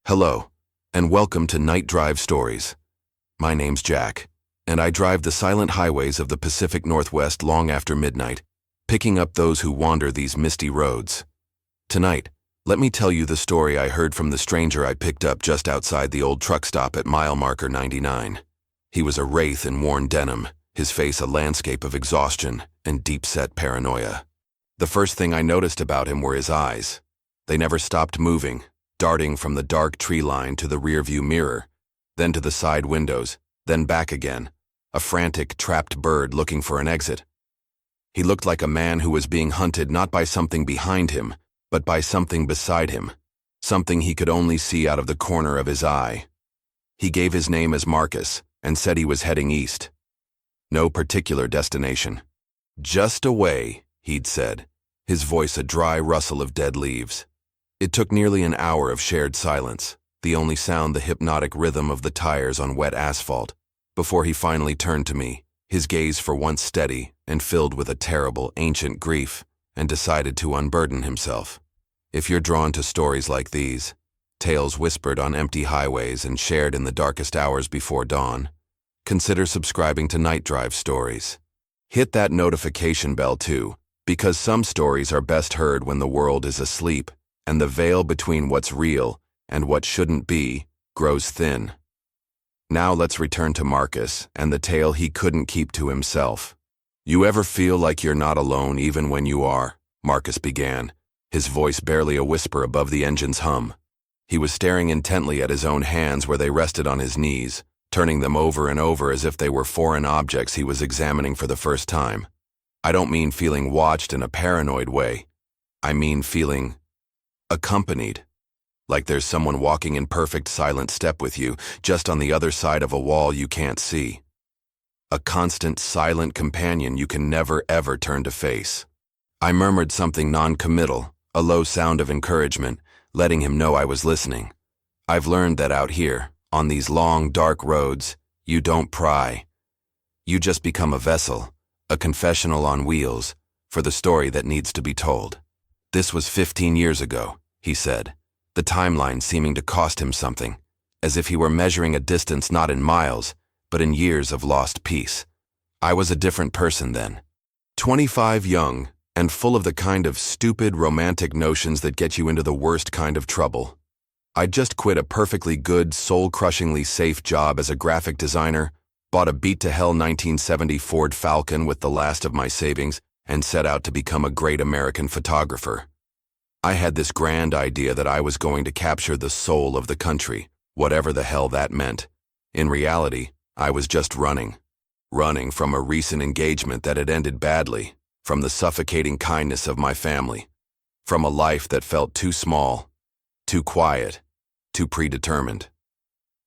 Hello, and welcome to Night Drive Stories. My name's Jack, and I drive the silent highways of the Pacific Northwest long after midnight, picking up those who wander these misty roads. Tonight, let me tell you the story I heard from the stranger I picked up just outside the old truck stop at mile marker 99. He was a wraith in worn denim, his face a landscape of exhaustion and deep-set paranoia. The first thing I noticed about him were his eyes. They never stopped moving, darting from the dark tree line to the rearview mirror, then to the side windows, then back again, a frantic, trapped bird looking for an exit. He looked like a man who was being hunted not by something behind him, but by something beside him, something he could only see out of the corner of his eye. He gave his name as Marcus and said he was heading east. No particular destination. Just away, he'd said, his voice a dry rustle of dead leaves. It took nearly an hour of shared silence, the only sound the hypnotic rhythm of the tires on wet asphalt, before he finally turned to me, his gaze for once steady and filled with a terrible, ancient grief, and decided to unburden himself. If you're drawn to stories like these, tales whispered on empty highways and shared in the darkest hours before dawn, consider subscribing to Night Drive Stories. Hit that notification bell too, because some stories are best heard when the world is asleep and the veil between what's real and what shouldn't be grows thin. Now let's return to Marcus and the tale he couldn't keep to himself. You ever feel like you're not alone even when you are? Marcus began, his voice barely a whisper above the engine's hum. He was staring intently at his own hands where they rested on his knees, turning them over and over as if they were foreign objects he was examining for the first time. I don't mean feeling watched in a paranoid way. I mean feeling accompanied. Like there's someone walking in perfect silent step with you, just on the other side of a wall you can't see. A constant silent companion you can never ever turn to face. I murmured something non-committal, a low sound of encouragement, letting him know I was listening. I've learned that out here, on these long, dark roads, you don't pry. You just become a vessel, a confessional on wheels, for the story that needs to be told. This was 15 years ago, he said, the timeline seeming to cost him something, as if he were measuring a distance not in miles, but in years of lost peace. I was a different person then. 25, young, and full of the kind of stupid, romantic notions that get you into the worst kind of trouble. I'd just quit a perfectly good, soul-crushingly safe job as a graphic designer, bought a beat-to-hell 1970 Ford Falcon with the last of my savings, and set out to become a great American photographer. I had this grand idea that I was going to capture the soul of the country, whatever the hell that meant. In reality, I was just running from a recent engagement that had ended badly, from the suffocating kindness of my family, from a life that felt too small, too quiet, too predetermined.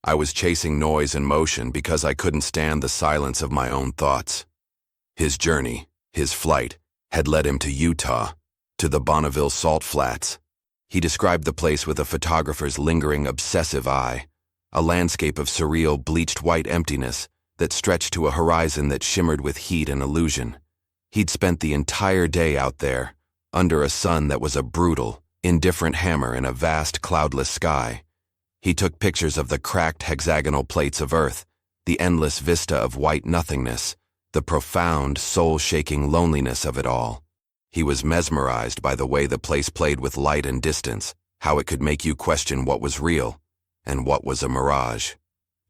I was chasing noise and motion because I couldn't stand the silence of my own thoughts. His journey, his flight, had led him to Utah, to the Bonneville Salt Flats. He described the place with a photographer's lingering, obsessive eye, a landscape of surreal, bleached white emptiness that stretched to a horizon that shimmered with heat and illusion. He'd spent the entire day out there, under a sun that was a brutal, indifferent hammer in a vast, cloudless sky. He took pictures of the cracked hexagonal plates of Earth, the endless vista of white nothingness, the profound, soul-shaking loneliness of it all. He was mesmerized by the way the place played with light and distance, how it could make you question what was real and what was a mirage.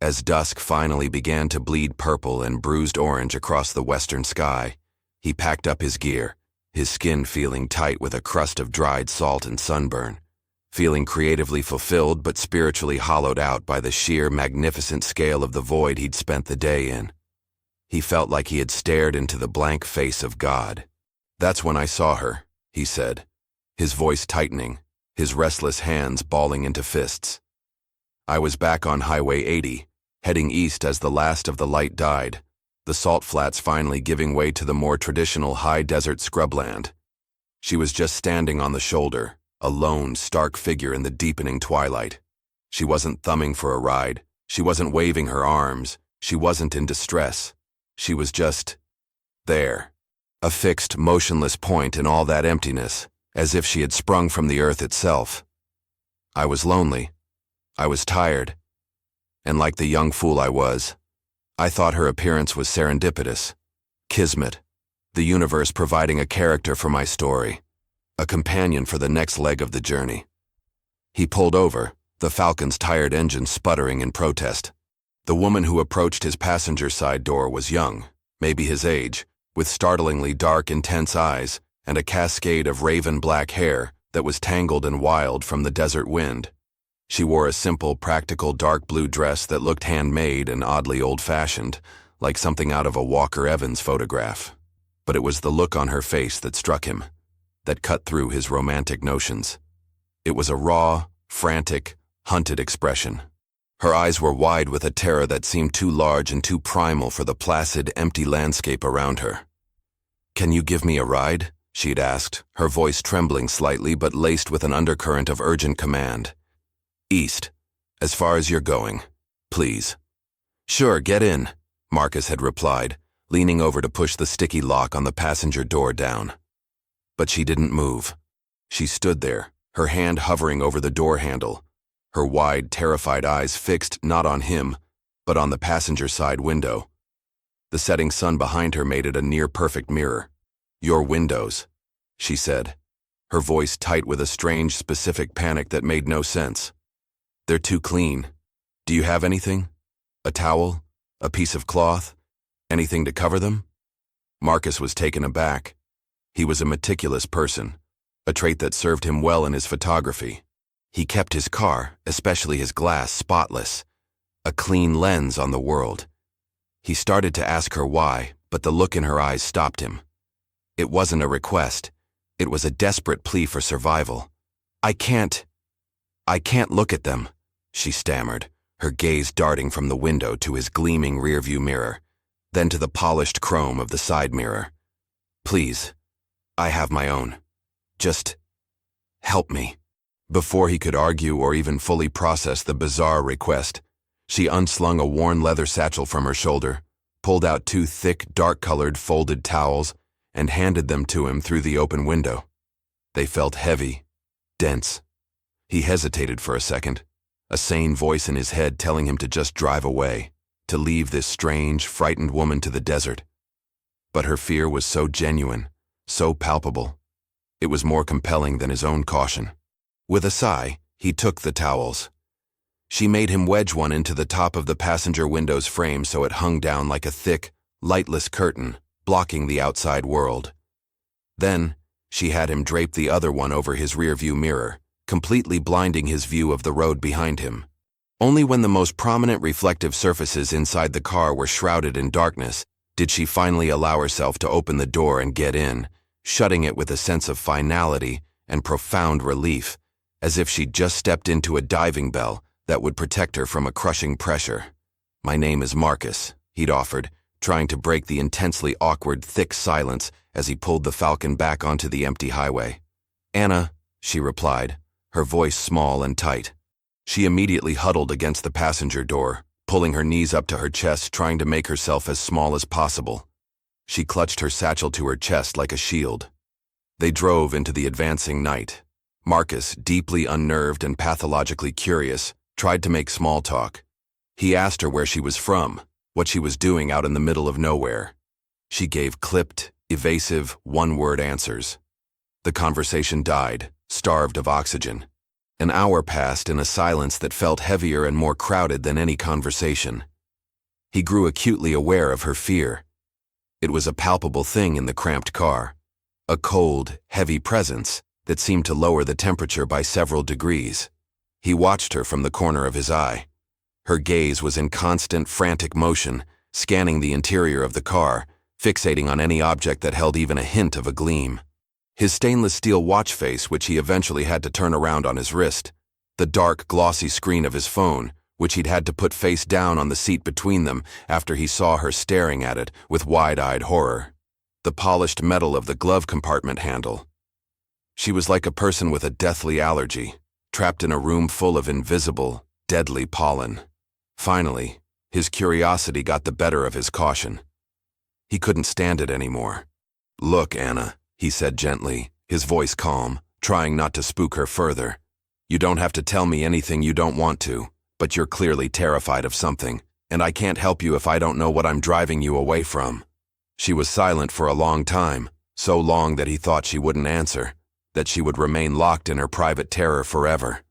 As dusk finally began to bleed purple and bruised orange across the western sky, he packed up his gear, his skin feeling tight with a crust of dried salt and sunburn, feeling creatively fulfilled but spiritually hollowed out by the sheer, magnificent scale of the void he'd spent the day in. He felt like he had stared into the blank face of God. That's when I saw her, he said, his voice tightening, his restless hands balling into fists. I was back on Highway 80, heading east as the last of the light died, the salt flats finally giving way to the more traditional high desert scrubland. She was just standing on the shoulder, a lone, stark figure in the deepening twilight. She wasn't thumbing for a ride. She wasn't waving her arms. She wasn't in distress. She was just there, a fixed, motionless point in all that emptiness, as if she had sprung from the earth itself. I was lonely. I was tired, and like the young fool I was, I thought her appearance was serendipitous. Kismet, the universe providing a character for my story, a companion for the next leg of the journey. He pulled over, the Falcon's tired engine sputtering in protest. The woman who approached his passenger side door was young, maybe his age, with startlingly dark, intense eyes and a cascade of raven black hair that was tangled and wild from the desert wind. She wore a simple, practical dark blue dress that looked handmade and oddly old-fashioned, like something out of a Walker Evans photograph. But it was the look on her face that struck him, that cut through his romantic notions. It was a raw, frantic, hunted expression. Her eyes were wide with a terror that seemed too large and too primal for the placid, empty landscape around her. "Can you give me a ride?" she'd asked, her voice trembling slightly but laced with an undercurrent of urgent command. "East, as far as you're going, please." "Sure, get in," Marcus had replied, leaning over to push the sticky lock on the passenger door down. But she didn't move. She stood there, her hand hovering over the door handle, her wide, terrified eyes fixed not on him, but on the passenger side window. The setting sun behind her made it a near-perfect mirror. "Your windows," she said, her voice tight with a strange, specific panic that made no sense. "They're too clean. Do you have anything? A towel? A piece of cloth? Anything to cover them?" Marcus was taken aback. He was a meticulous person, a trait that served him well in his photography. He kept his car, especially his glass, spotless, a clean lens on the world. He started to ask her why, but the look in her eyes stopped him. It wasn't a request. It was a desperate plea for survival. I can't look at them," she stammered, her gaze darting from the window to his gleaming rearview mirror, then to the polished chrome of the side mirror. "Please, I have my own. Just help me." Before he could argue or even fully process the bizarre request, she unslung a worn leather satchel from her shoulder, pulled out 2 thick, dark-colored folded towels, and handed them to him through the open window. They felt heavy, dense. He hesitated for a second, a sane voice in his head telling him to just drive away, to leave this strange, frightened woman to the desert. But her fear was so genuine, so palpable. It was more compelling than his own caution. With a sigh, he took the towels. She made him wedge one into the top of the passenger window's frame so it hung down like a thick, lightless curtain, blocking the outside world. Then, she had him drape the other one over his rearview mirror, completely blinding his view of the road behind him. Only when the most prominent reflective surfaces inside the car were shrouded in darkness did she finally allow herself to open the door and get in, shutting it with a sense of finality and profound relief, as if she'd just stepped into a diving bell that would protect her from a crushing pressure. "My name is Marcus," he'd offered, trying to break the intensely awkward, thick silence as he pulled the Falcon back onto the empty highway. "Anna," she replied, her voice small and tight. She immediately huddled against the passenger door, pulling her knees up to her chest, trying to make herself as small as possible. She clutched her satchel to her chest like a shield. They drove into the advancing night. Marcus, deeply unnerved and pathologically curious, tried to make small talk. He asked her where she was from, what she was doing out in the middle of nowhere. She gave clipped, evasive, one-word answers. The conversation died, starved of oxygen. An hour passed in a silence that felt heavier and more crowded than any conversation. He grew acutely aware of her fear. It was a palpable thing in the cramped car, a cold, heavy presence that seemed to lower the temperature by several degrees. He watched her from the corner of his eye. Her gaze was in constant, frantic motion, scanning the interior of the car, fixating on any object that held even a hint of a gleam. His stainless steel watch face, which he eventually had to turn around on his wrist, the dark, glossy screen of his phone, which he'd had to put face down on the seat between them after he saw her staring at it with wide-eyed horror, the polished metal of the glove compartment handle. She was like a person with a deathly allergy, trapped in a room full of invisible, deadly pollen. Finally, his curiosity got the better of his caution. He couldn't stand it anymore. "Look, Anna," he said gently, his voice calm, trying not to spook her further. You don't have to tell me anything you don't want to, but you're clearly terrified of something, and I can't help you if I don't know what I'm driving you away from." She was silent for a long time, so long that he thought she wouldn't answer, that she would remain locked in her private terror forever.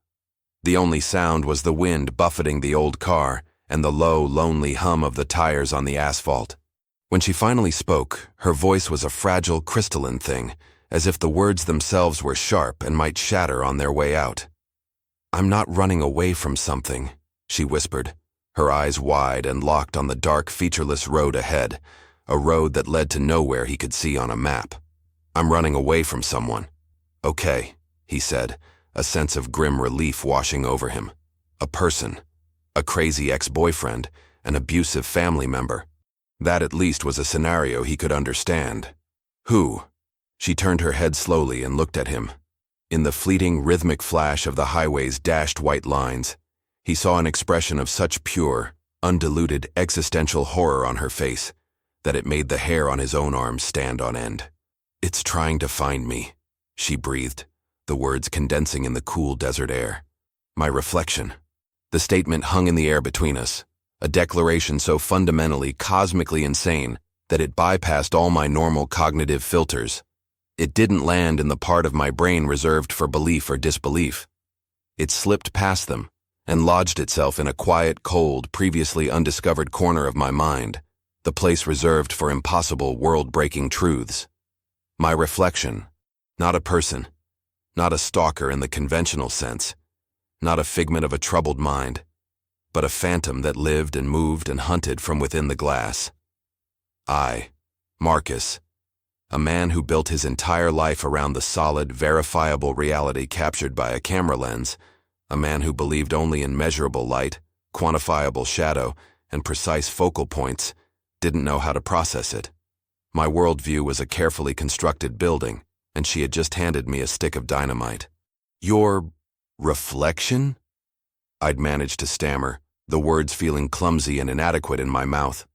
The only sound was the wind buffeting the old car and the low, lonely hum of the tires on the asphalt. When she finally spoke, her voice was a fragile, crystalline thing, as if the words themselves were sharp and might shatter on their way out. "I'm not running away from something," she whispered, her eyes wide and locked on the dark, featureless road ahead, a road that led to nowhere he could see on a map. "I'm running away from someone." "Okay," he said, a sense of grim relief washing over him. "A person. A crazy ex-boyfriend, an abusive family member. That at least was a scenario he could understand." "Who?" She turned her head slowly and looked at him. In the fleeting, rhythmic flash of the highway's dashed white lines, he saw an expression of such pure, undiluted existential horror on her face that it made the hair on his own arms stand on end. "It's trying to find me," she breathed, the words condensing in the cool desert air. "My reflection." The statement hung in the air between us, a declaration so fundamentally, cosmically insane that it bypassed all my normal cognitive filters. It didn't land in the part of my brain reserved for belief or disbelief. It slipped past them and lodged itself in a quiet, cold, previously undiscovered corner of my mind, the place reserved for impossible, world-breaking truths. My reflection, not a person, not a stalker in the conventional sense, not a figment of a troubled mind, but a phantom that lived and moved and hunted from within the glass. I, Marcus, a man who built his entire life around the solid, verifiable reality captured by a camera lens, a man who believed only in measurable light, quantifiable shadow, and precise focal points, didn't know how to process it. My worldview was a carefully constructed building, and she had just handed me a stick of dynamite. "Your reflection?" I'd managed to stammer, the words feeling clumsy and inadequate in my mouth.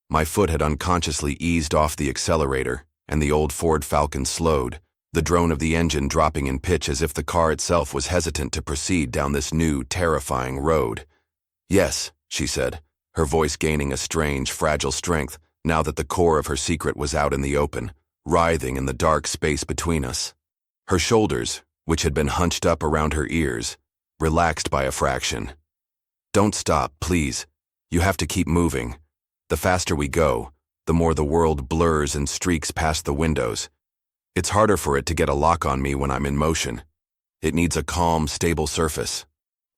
My foot had unconsciously eased off the accelerator, and the old Ford Falcon slowed, the drone of the engine dropping in pitch as if the car itself was hesitant to proceed down this new, terrifying road. "Yes," she said, her voice gaining a strange, fragile strength now that the core of her secret was out in the open, writhing in the dark space between us. Her shoulders, which had been hunched up around her ears, relaxed by a fraction. "Don't stop, please. You have to keep moving. The faster we go, the more the world blurs and streaks past the windows. It's harder for it to get a lock on me when I'm in motion. It needs a calm, stable surface."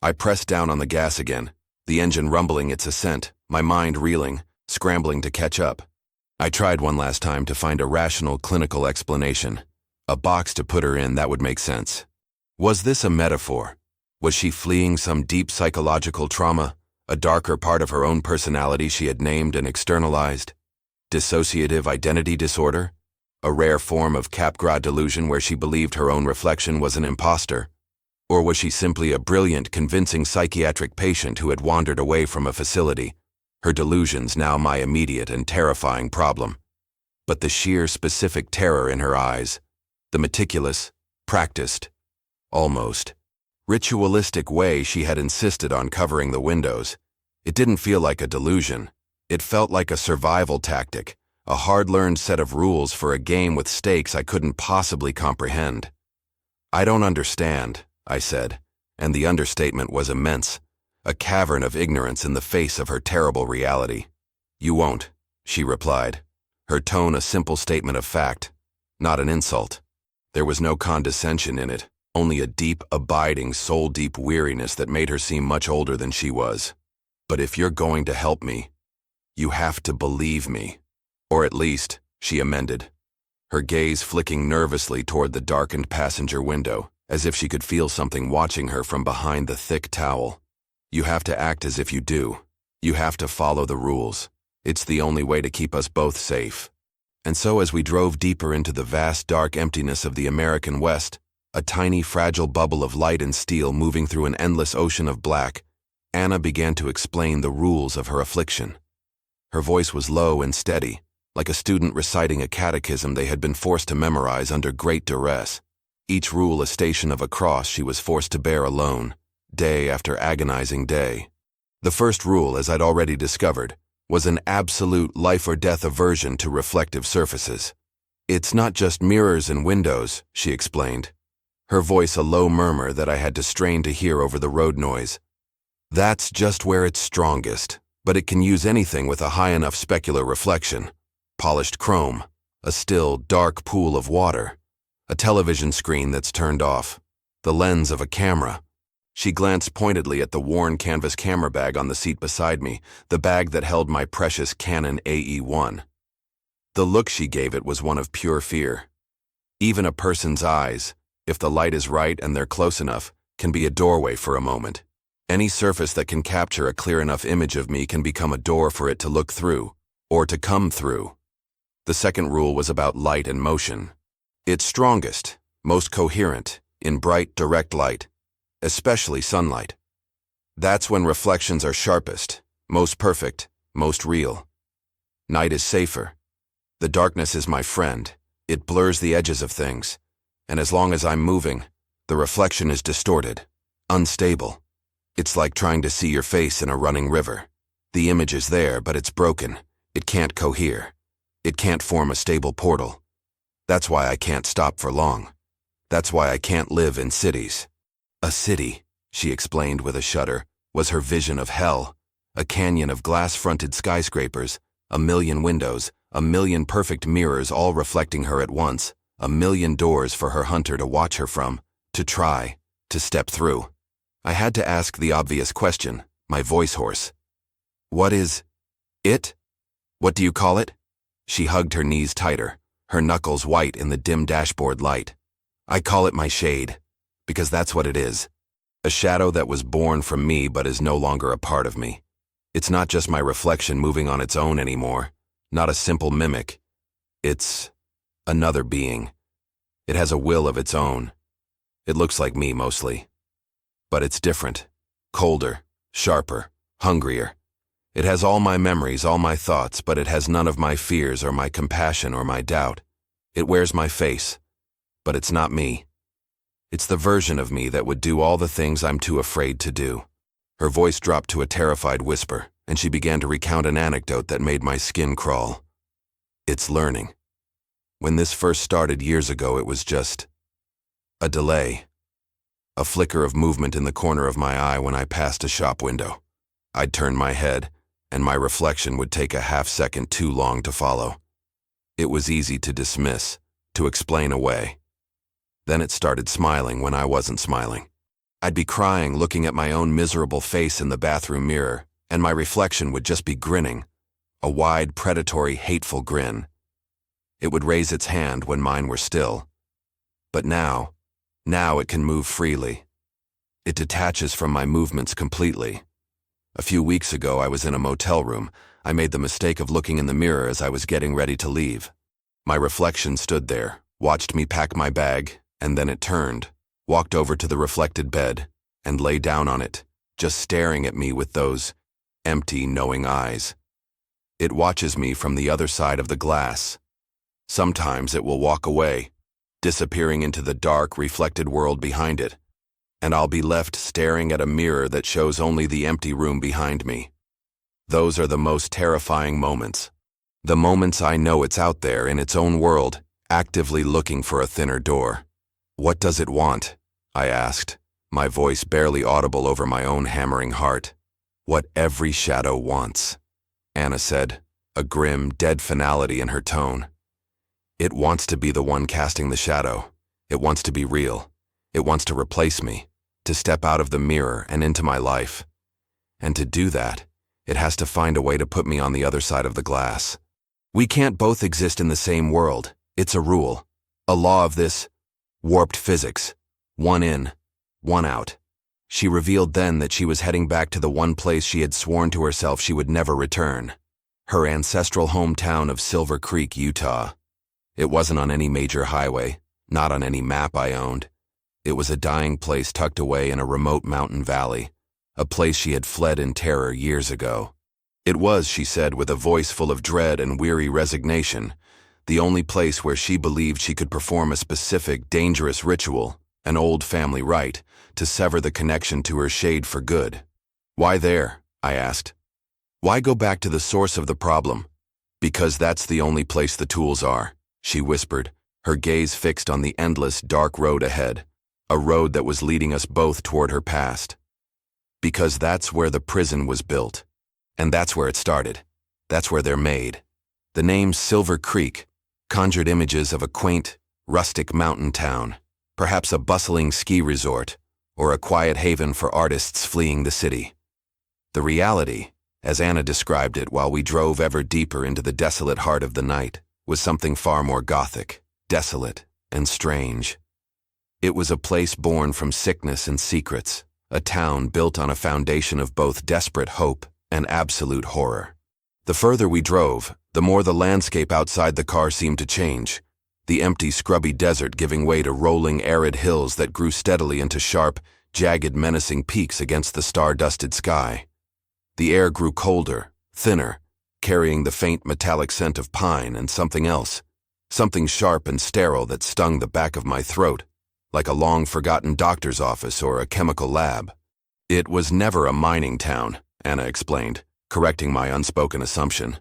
I pressed down on the gas again, the engine rumbling its ascent, my mind reeling, scrambling to catch up. I tried one last time to find a rational, clinical explanation, a box to put her in that would make sense. Was this a metaphor? Was she fleeing some deep psychological trauma, a darker part of her own personality she had named and externalized? Dissociative identity disorder? A rare form of Capgras delusion where she believed her own reflection was an imposter? Or was she simply a brilliant, convincing psychiatric patient who had wandered away from a facility, her delusions now my immediate and terrifying problem? But the sheer, specific terror in her eyes, the meticulous, practiced, almost ritualistic way she had insisted on covering the windows, it didn't feel like a delusion. It felt like a survival tactic, a hard-learned set of rules for a game with stakes I couldn't possibly comprehend. "I don't understand," I said, and the understatement was immense, a cavern of ignorance in the face of her terrible reality. "You won't," she replied, her tone a simple statement of fact, not an insult. There was no condescension in it, only a deep, abiding, soul-deep weariness that made her seem much older than she was. "But if you're going to help me, you have to believe me. Or at least," she amended, her gaze flicking nervously toward the darkened passenger window, as if she could feel something watching her from behind the thick towel. "You have to act as if you do. You have to follow the rules. It's the only way to keep us both safe." And so as we drove deeper into the vast dark emptiness of the American West, a tiny fragile bubble of light and steel moving through an endless ocean of black, Anna began to explain the rules of her affliction. Her voice was low and steady, like a student reciting a catechism they had been forced to memorize under great duress. each rule a station of a cross she was forced to bear alone, day after agonizing day. The first rule, as I'd already discovered, was an absolute life-or-death aversion to reflective surfaces. "It's not just mirrors and windows," she explained, her voice a low murmur that I had to strain to hear over the road noise. "That's just where it's strongest, but it can use anything with a high enough specular reflection. Polished chrome, a still, dark pool of water, a television screen that's turned off, the lens of a camera." She glanced pointedly at the worn canvas camera bag on the seat beside me, the bag that held my precious Canon AE1. The look she gave it was one of pure fear. Even a person's eyes, if the light is right and they're close enough, can be a doorway for a moment. Any surface that can capture a clear enough image of me can become a door for it to look through, or to come through. The second rule was about light and motion. It's strongest, most coherent, in bright, direct light, especially sunlight. That's when reflections are sharpest, most perfect, most real. Night is safer. The darkness is my friend. It blurs the edges of things, and as long as I'm moving, the reflection is distorted, unstable. It's like trying to see your face in a running river. The image is there, but it's broken. It can't cohere. It can't form a stable portal. That's why I can't stop for long. That's why I can't live in cities. A city, she explained with a shudder, was her vision of hell, a canyon of glass-fronted skyscrapers, a million windows, a million perfect mirrors all reflecting her at once, a million doors for her hunter to watch her from, to try, to step through. I had to ask the obvious question, my voice hoarse. "What is it? What do you call it?" She hugged her knees tighter, her knuckles white in the dim dashboard light. "I call it my shade. Because that's what it is. A shadow that was born from me but is no longer a part of me. It's not just my reflection moving on its own anymore, not a simple mimic. It's another being. It has a will of its own. It looks like me mostly. But it's different, colder, sharper, hungrier. It has all my memories, all my thoughts, but it has none of my fears or my compassion or my doubt. It wears my face, but it's not me. It's the version of me that would do all the things I'm too afraid to do." Her voice dropped to a terrified whisper, and she began to recount an anecdote that made my skin crawl. "It's learning. When this first started years ago, it was just a delay. A flicker of movement in the corner of my eye when I passed a shop window. I'd turn my head, and my reflection would take a half-second too long to follow. It was easy to dismiss, to explain away. Then it started smiling when I wasn't smiling. I'd be crying looking at my own miserable face in the bathroom mirror, and my reflection would just be grinning, a wide, predatory, hateful grin. It would raise its hand when mine were still. But now it can move freely. It detaches from my movements completely. A few weeks ago, I was in a motel room. I made the mistake of looking in the mirror as I was getting ready to leave. My reflection stood there, watched me pack my bag, and then it turned, walked over to the reflected bed, and lay down on it, just staring at me with those empty, knowing eyes. It watches me from the other side of the glass. Sometimes it will walk away, disappearing into the dark, reflected world behind it, and I'll be left staring at a mirror that shows only the empty room behind me. Those are the most terrifying moments. The moments I know it's out there in its own world, actively looking for a thinner door. "What does it want?" I asked, my voice barely audible over my own hammering heart. "What every shadow wants," Anna said, a grim, dead finality in her tone. "It wants to be the one casting the shadow. It wants to be real. It wants to replace me, to step out of the mirror and into my life. And to do that, it has to find a way to put me on the other side of the glass. We can't both exist in the same world. It's a rule, a law of this warped physics. One in, one out." She revealed then that she was heading back to the one place she had sworn to herself she would never return, her ancestral hometown of Silver Creek, Utah. It wasn't on any major highway, not on any map I owned. It was a dying place tucked away in a remote mountain valley, a place she had fled in terror years ago. It was, she said with a voice full of dread and weary resignation, the only place where she believed she could perform a specific, dangerous ritual, an old family rite, to sever the connection to her shade for good. "Why there?" I asked. "Why go back to the source of the problem?" "Because that's the only place the tools are," she whispered, her gaze fixed on the endless, dark road ahead, a road that was leading us both toward her past. "Because that's where the prison was built. And that's where it started. That's where they're made." The name Silver Creek conjured images of a quaint, rustic mountain town, perhaps a bustling ski resort, or a quiet haven for artists fleeing the city. The reality, as Anna described it while we drove ever deeper into the desolate heart of the night, was something far more gothic, desolate, and strange. It was a place born from sickness and secrets, a town built on a foundation of both desperate hope and absolute horror. The further we drove, the more the landscape outside the car seemed to change, the empty, scrubby desert giving way to rolling, arid hills that grew steadily into sharp, jagged, menacing peaks against the star-dusted sky. The air grew colder, thinner, carrying the faint metallic scent of pine and something else, something sharp and sterile that stung the back of my throat, like a long-forgotten doctor's office or a chemical lab. "It was never a mining town," Anna explained, correcting my unspoken assumption.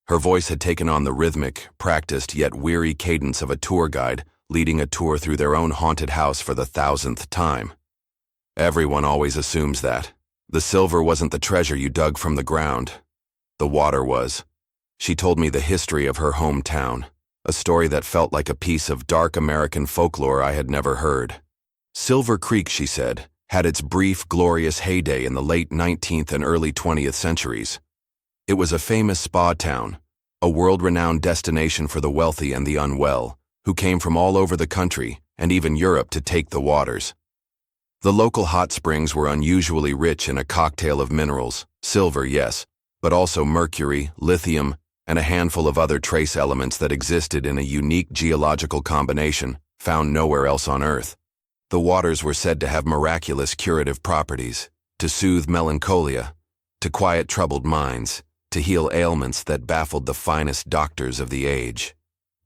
Her voice had taken on the rhythmic, practiced yet weary cadence of a tour guide leading a tour through their own haunted house for the 1,000th time. "Everyone always assumes that. The silver wasn't the treasure you dug from the ground. The water was." She told me the history of her hometown, a story that felt like a piece of dark American folklore I had never heard. Silver Creek, she said, had its brief, glorious heyday in the late 19th and early 20th centuries. It was a famous spa town, a world-renowned destination for the wealthy and the unwell, who came from all over the country and even Europe to take the waters. The local hot springs were unusually rich in a cocktail of minerals, silver, yes, but also mercury, lithium, and a handful of other trace elements that existed in a unique geological combination found nowhere else on Earth. The waters were said to have miraculous curative properties, to soothe melancholia, to quiet troubled minds, to heal ailments that baffled the finest doctors of the age.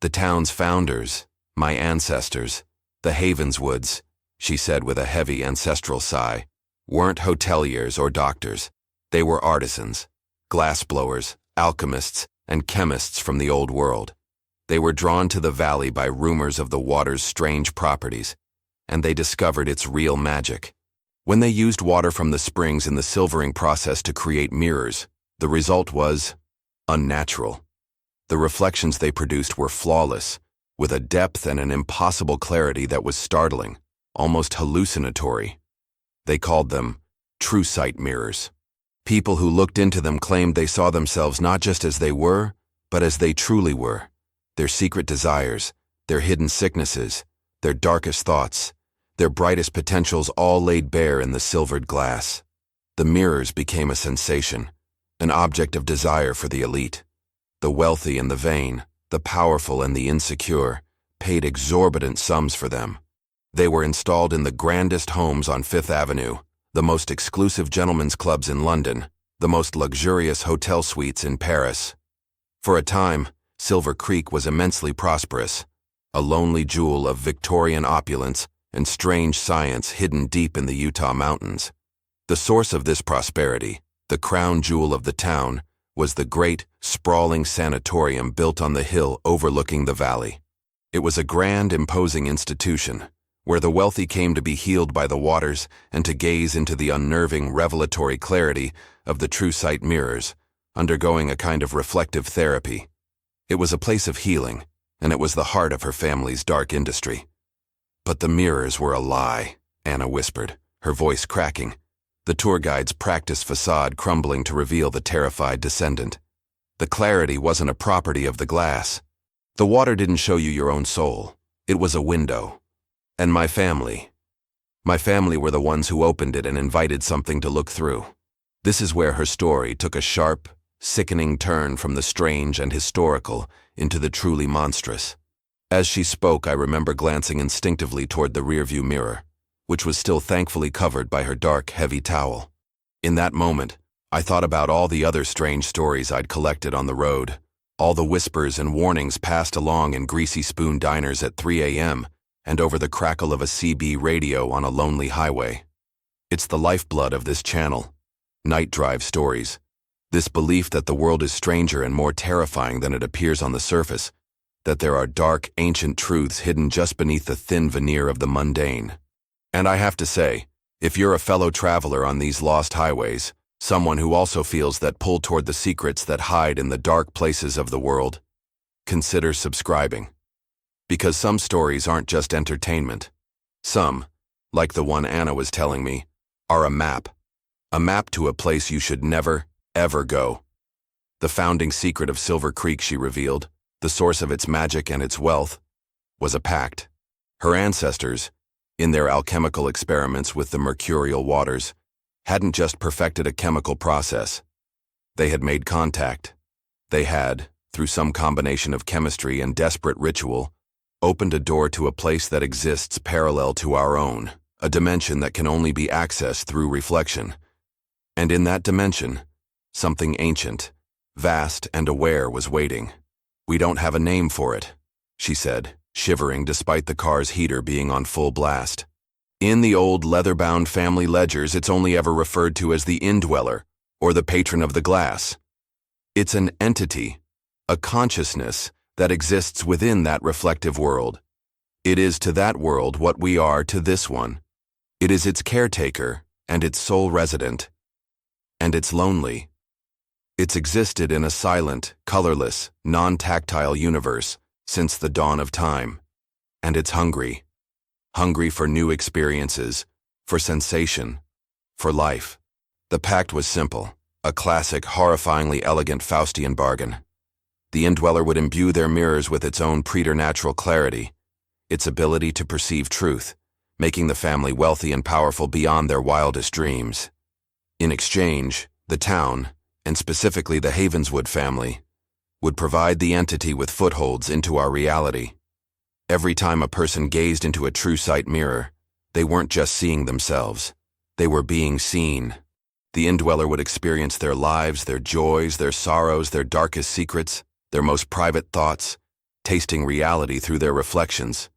The town's founders, my ancestors, the Havenswoods, she said with a heavy ancestral sigh, weren't hoteliers or doctors. They were artisans, glassblowers, alchemists, and chemists from the old world. They were drawn to the valley by rumors of the water's strange properties, and they discovered its real magic. When they used water from the springs in the silvering process to create mirrors, the result was unnatural. The reflections they produced were flawless, with a depth and an impossible clarity that was startling, almost hallucinatory. They called them true sight mirrors. People who looked into them claimed they saw themselves not just as they were, but as they truly were. Their secret desires, their hidden sicknesses, their darkest thoughts, their brightest potentials all laid bare in the silvered glass. The mirrors became a sensation, an object of desire for the elite. The wealthy and the vain, the powerful and the insecure, paid exorbitant sums for them. They were installed in the grandest homes on Fifth Avenue, the most exclusive gentlemen's clubs in London, the most luxurious hotel suites in Paris. For a time, Silver Creek was immensely prosperous, a lonely jewel of Victorian opulence and strange science hidden deep in the Utah mountains. The source of this prosperity, the crown jewel of the town, was the great, sprawling sanatorium built on the hill overlooking the valley. It was a grand, imposing institution, where the wealthy came to be healed by the waters and to gaze into the unnerving, revelatory clarity of the true sight mirrors, undergoing a kind of reflective therapy. It was a place of healing, and it was the heart of her family's dark industry. "But the mirrors were a lie," Anna whispered, her voice cracking, the tour guide's practiced facade crumbling to reveal the terrified descendant. "The clarity wasn't a property of the glass. The water didn't show you your own soul. It was a window. And my family were the ones who opened it and invited something to look through." This is where her story took a sharp, sickening turn from the strange and historical into the truly monstrous. As she spoke, I remember glancing instinctively toward the rearview mirror, which was still thankfully covered by her dark, heavy towel. In that moment, I thought about all the other strange stories I'd collected on the road, All the whispers and warnings passed along in greasy spoon diners at 3 a.m. and over the crackle of a CB radio on a lonely highway. It's the lifeblood of this channel. Night Drive Stories. This belief that the world is stranger and more terrifying than it appears on the surface, that there are dark, ancient truths hidden just beneath the thin veneer of the mundane. And I have to say, if you're a fellow traveler on these lost highways, someone who also feels that pull toward the secrets that hide in the dark places of the world, consider subscribing. Because some stories aren't just entertainment. Some, like the one Anna was telling me, are a map to a place you should never, ever go. The founding secret of Silver Creek, she revealed, the source of its magic and its wealth, was a pact. Her ancestors, in their alchemical experiments with the mercurial waters, hadn't just perfected a chemical process. They had made contact. They had, through some combination of chemistry and desperate ritual, opened a door to a place that exists parallel to our own, a dimension that can only be accessed through reflection. And in that dimension, something ancient, vast and aware was waiting. "We don't have a name for it," she said, shivering despite the car's heater being on full blast. "In the old leather-bound family ledgers, it's only ever referred to as the indweller, or the patron of the glass. It's an entity, a consciousness that exists within that reflective world. It is to that world what we are to this one. It is its caretaker and its sole resident. And it's lonely. It's existed in a silent, colorless, non-tactile universe since the dawn of time. And it's hungry. Hungry for new experiences, for sensation, for life." The pact was simple, a classic, horrifyingly elegant Faustian bargain. The indweller would imbue their mirrors with its own preternatural clarity, its ability to perceive truth, making the family wealthy and powerful beyond their wildest dreams. In exchange, the town, and specifically the Havenswood family, would provide the entity with footholds into our reality. Every time a person gazed into a true sight mirror, they weren't just seeing themselves. They were being seen. The indweller would experience their lives, their joys, their sorrows, their darkest secrets, their most private thoughts, tasting reality through their reflections.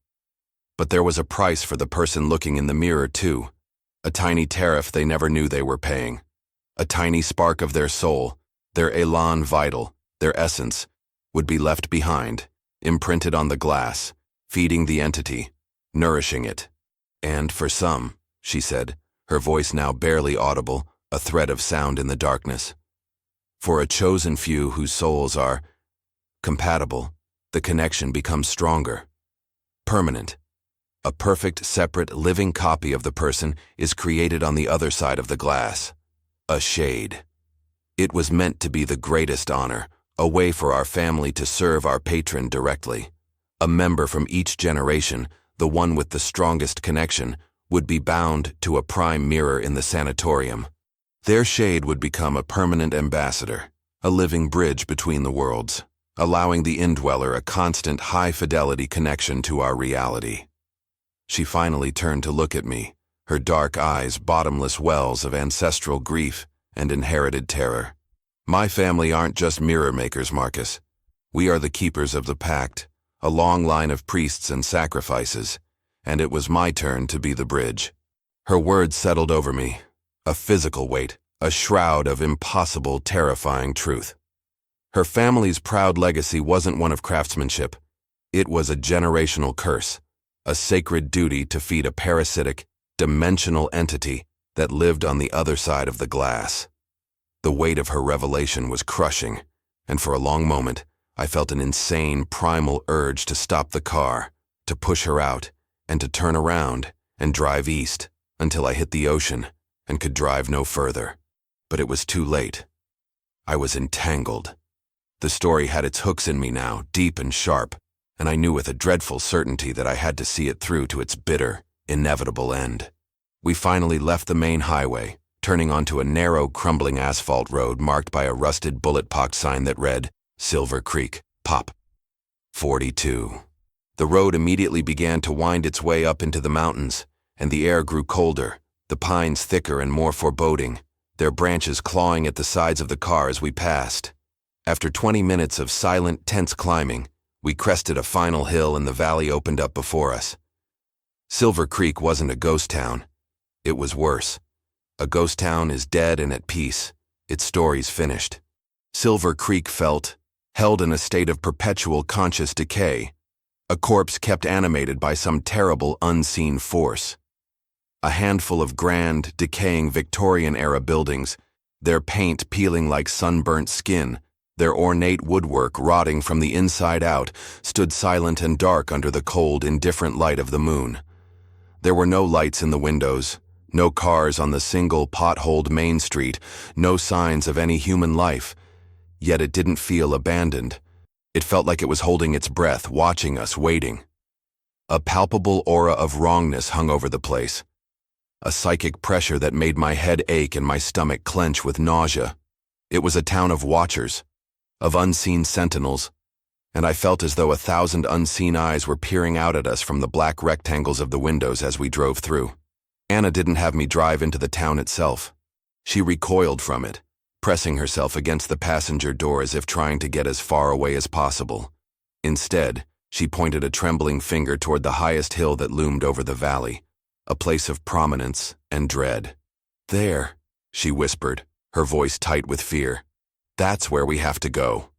But there was a price for the person looking in the mirror, too. A tiny tariff they never knew they were paying. A tiny spark of their soul, their élan vital, their essence, would be left behind, imprinted on the glass, feeding the entity, nourishing it. And for some, she said, her voice now barely audible, a thread of sound in the darkness. For a chosen few whose souls are compatible, the connection becomes stronger, permanent. A perfect, separate, living copy of the person is created on the other side of the glass. A shade. It was meant to be the greatest honor, a way for our family to serve our patron directly. A member from each generation, the one with the strongest connection, would be bound to a prime mirror in the sanatorium. Their shade would become a permanent ambassador, a living bridge between the worlds, allowing the indweller a constant, high-fidelity connection to our reality. She finally turned to look at me, her dark eyes bottomless wells of ancestral grief and inherited terror. "My family aren't just mirror makers, Marcus. We are the keepers of the pact, a long line of priests and sacrifices, and it was my turn to be the bridge." Her words settled over me, a physical weight, a shroud of impossible, terrifying truth. Her family's proud legacy wasn't one of craftsmanship. It was a generational curse, a sacred duty to feed a parasitic, dimensional entity that lived on the other side of the glass. The weight of her revelation was crushing, and for a long moment, I felt an insane, primal urge to stop the car, to push her out, and to turn around and drive east until I hit the ocean and could drive no further. But it was too late. I was entangled. The story had its hooks in me now, deep and sharp, and I knew with a dreadful certainty that I had to see it through to its bitter, inevitable end. We finally left the main highway, turning onto a narrow, crumbling asphalt road marked by a rusted bullet-pocked sign that read, "Silver Creek, Pop. 42. The road immediately began to wind its way up into the mountains, and the air grew colder, the pines thicker and more foreboding, their branches clawing at the sides of the car as we passed. After 20 minutes of silent, tense climbing, we crested a final hill and the valley opened up before us. Silver Creek wasn't a ghost town. It was worse. A ghost town is dead and at peace. Its story's finished. Silver Creek felt held in a state of perpetual conscious decay, a corpse kept animated by some terrible unseen force. A handful of grand, decaying Victorian-era buildings, their paint peeling like sunburnt skin, their ornate woodwork rotting from the inside out, stood silent and dark under the cold, indifferent light of the moon. There were no lights in the windows, no cars on the single potholed main street, no signs of any human life. Yet it didn't feel abandoned. It felt like it was holding its breath, watching us, waiting. A palpable aura of wrongness hung over the place. A psychic pressure that made my head ache and my stomach clench with nausea. It was a town of watchers, of unseen sentinels, and I felt as though 1,000 unseen eyes were peering out at us from the black rectangles of the windows as we drove through. Anna didn't have me drive into the town itself. She recoiled from it, pressing herself against the passenger door as if trying to get as far away as possible. Instead, she pointed a trembling finger toward the highest hill that loomed over the valley, a place of prominence and dread. "There," she whispered, her voice tight with fear. "That's where we have to go."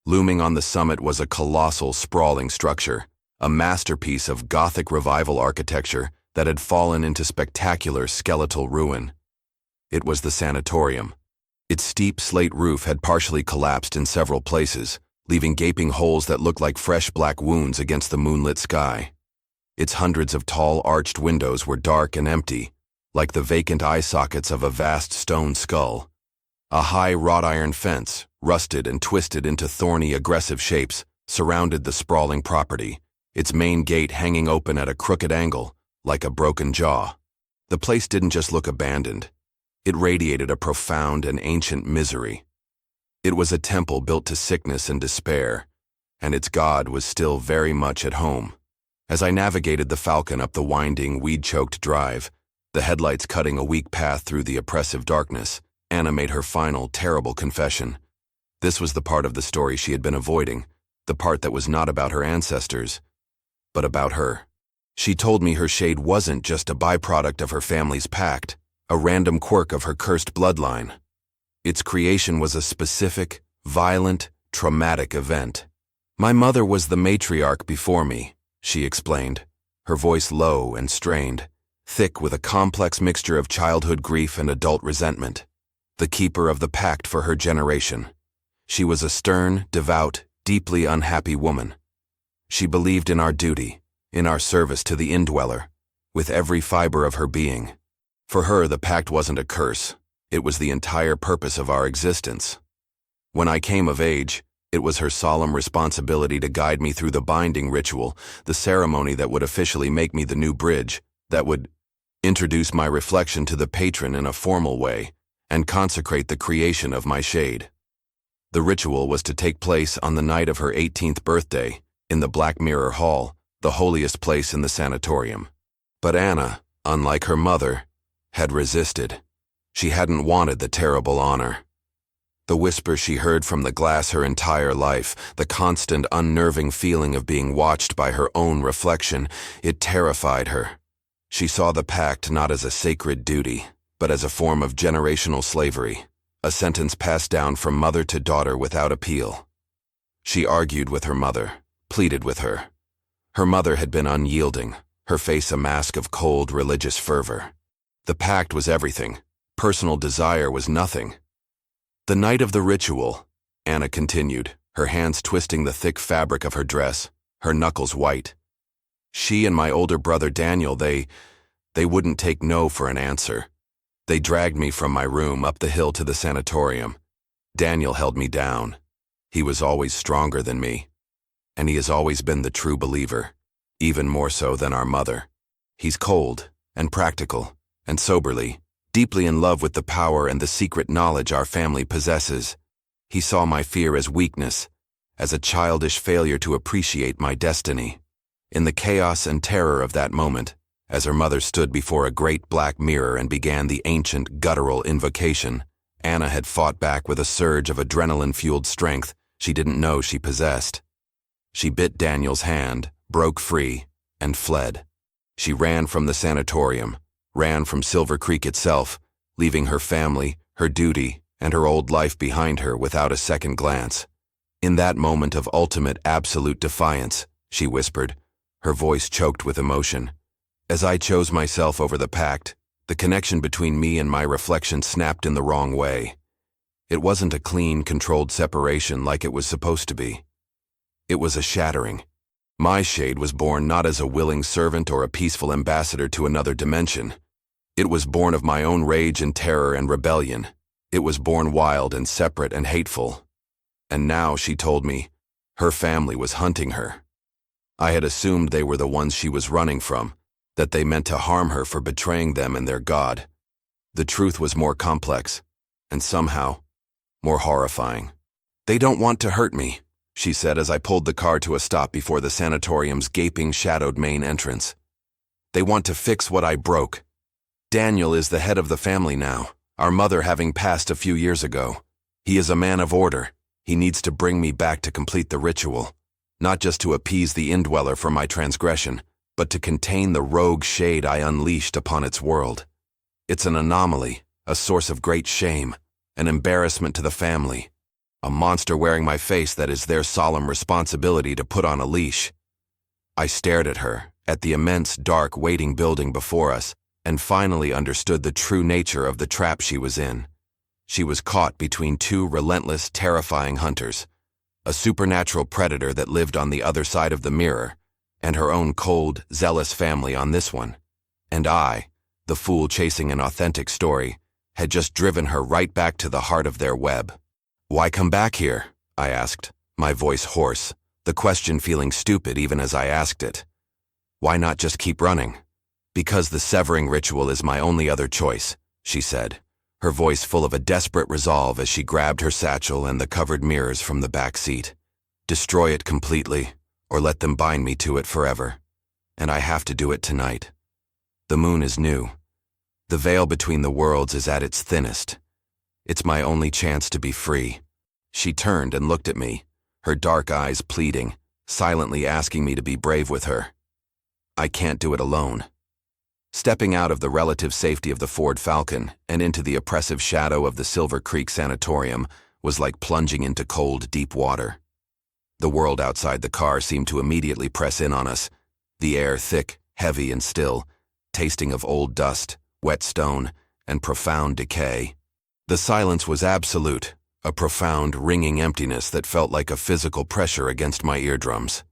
Looming on the summit was a colossal, sprawling structure, a masterpiece of Gothic Revival architecture that had fallen into spectacular skeletal ruin. It was the sanatorium. Its steep slate roof had partially collapsed in several places, leaving gaping holes that looked like fresh black wounds against the moonlit sky. Its hundreds of tall, arched windows were dark and empty, like the vacant eye sockets of a vast stone skull. A high wrought iron fence, rusted and twisted into thorny, aggressive shapes, surrounded the sprawling property, its main gate hanging open at a crooked angle, like a broken jaw. The place didn't just look abandoned. It radiated a profound and ancient misery. It was a temple built to sickness and despair, and its god was still very much at home. As I navigated the Falcon up the winding, weed-choked drive, the headlights cutting a weak path through the oppressive darkness, Anna made her final, terrible confession. This was the part of the story she had been avoiding, the part that was not about her ancestors, but about her. She told me her shade wasn't just a byproduct of her family's pact, a random quirk of her cursed bloodline. Its creation was a specific, violent, traumatic event. "My mother was the matriarch before me," she explained, her voice low and strained, thick with a complex mixture of childhood grief and adult resentment, the keeper of the pact for her generation. She was a stern, devout, deeply unhappy woman. She believed in our duty, in our service to the indweller, with every fiber of her being. For her, the pact wasn't a curse. It was the entire purpose of our existence. When I came of age, it was her solemn responsibility to guide me through the binding ritual, the ceremony that would officially make me the new bridge, that would introduce my reflection to the patron in a formal way, and consecrate the creation of my shade. The ritual was to take place on the night of her 18th birthday, in the Black Mirror Hall, the holiest place in the sanatorium. But Anna, unlike her mother, had resisted. She hadn't wanted the terrible honor. The whisper she heard from the glass her entire life, the constant unnerving feeling of being watched by her own reflection, it terrified her. She saw the pact not as a sacred duty, but as a form of generational slavery, a sentence passed down from mother to daughter without appeal. She argued with her mother, pleaded with her. Her mother had been unyielding, her face a mask of cold religious fervor. The pact was everything. Personal desire was nothing. "The night of the ritual," Anna continued, her hands twisting the thick fabric of her dress, her knuckles white. "She and my older brother Daniel, they wouldn't take no for an answer. They dragged me from my room up the hill to the sanatorium. Daniel held me down. He was always stronger than me. And he has always been the true believer, even more so than our mother. He's cold and practical and soberly, deeply in love with the power and the secret knowledge our family possesses. He saw my fear as weakness, as a childish failure to appreciate my destiny. In the chaos and terror of that moment, as her mother stood before a great black mirror and began the ancient guttural invocation, Anna had fought back with a surge of adrenaline-fueled strength, she didn't know she possessed. She bit Daniel's hand, broke free, and fled. She ran from the sanatorium, ran from Silver Creek itself, leaving her family, her duty, and her old life behind her without a second glance. In that moment of ultimate, absolute defiance, she whispered, her voice choked with emotion. As I chose myself over the pact, the connection between me and my reflection snapped in the wrong way. It wasn't a clean, controlled separation like it was supposed to be. It was a shattering. My shade was born not as a willing servant or a peaceful ambassador to another dimension. It was born of my own rage and terror and rebellion. It was born wild and separate and hateful. And now, she told me, her family was hunting her. I had assumed they were the ones she was running from, that they meant to harm her for betraying them and their God. The truth was more complex, and somehow, more horrifying. "They don't want to hurt me," she said as I pulled the car to a stop before the sanatorium's gaping, shadowed main entrance. "They want to fix what I broke. Daniel is the head of the family now, our mother having passed a few years ago. He is a man of order. He needs to bring me back to complete the ritual, not just to appease the indweller for my transgression, but to contain the rogue shade I unleashed upon its world. It's an anomaly, a source of great shame, an embarrassment to the family, a monster wearing my face that is their solemn responsibility to put on a leash." I stared at her, at the immense, dark, waiting building before us, and finally understood the true nature of the trap she was in. She was caught between two relentless, terrifying hunters, a supernatural predator that lived on the other side of the mirror, and her own cold, zealous family on this one. And I, the fool chasing an authentic story, had just driven her right back to the heart of their web. "Why come back here?" I asked, my voice hoarse, the question feeling stupid even as I asked it. "Why not just keep running?" "Because the severing ritual is my only other choice," she said, her voice full of a desperate resolve as she grabbed her satchel and the covered mirrors from the back seat. "Destroy it completely, or let them bind me to it forever. And I have to do it tonight. The moon is new. The veil between the worlds is at its thinnest. It's my only chance to be free." She turned and looked at me, her dark eyes pleading, silently asking me to be brave with her. I can't do it alone. Stepping out of the relative safety of the Ford Falcon and into the oppressive shadow of the Silver Creek Sanatorium was like plunging into cold, deep water. The world outside the car seemed to immediately press in on us, the air thick, heavy, and still, tasting of old dust, wet stone, and profound decay. The silence was absolute, a profound, ringing emptiness that felt like a physical pressure against my eardrums.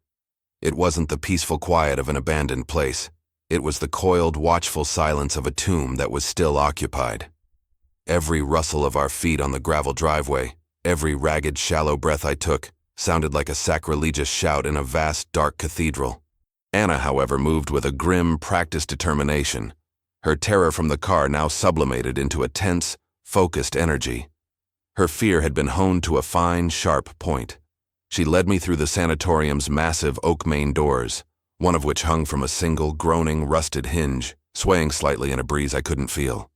It wasn't the peaceful quiet of an abandoned place. It was the coiled, watchful silence of a tomb that was still occupied. Every rustle of our feet on the gravel driveway, every ragged, shallow breath I took, sounded like a sacrilegious shout in a vast, dark cathedral. Anna, however, moved with a grim, practiced determination. Her terror from the car now sublimated into a tense, focused energy. Her fear had been honed to a fine, sharp point. She led me through the sanatorium's massive oak main doors, one of which hung from a single, groaning, rusted hinge, swaying slightly in a breeze I couldn't feel.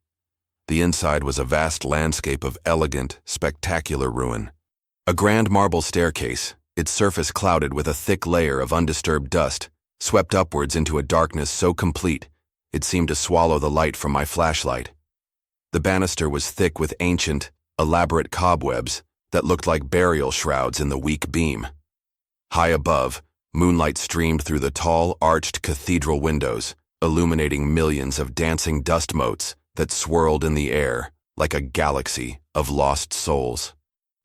The inside was a vast landscape of elegant, spectacular ruin. A grand marble staircase, its surface clouded with a thick layer of undisturbed dust, swept upwards into a darkness so complete it seemed to swallow the light from my flashlight. The banister was thick with ancient, elaborate cobwebs that looked like burial shrouds in the weak beam. High above, moonlight streamed through the tall, arched cathedral windows, illuminating millions of dancing dust motes that swirled in the air like a galaxy of lost souls.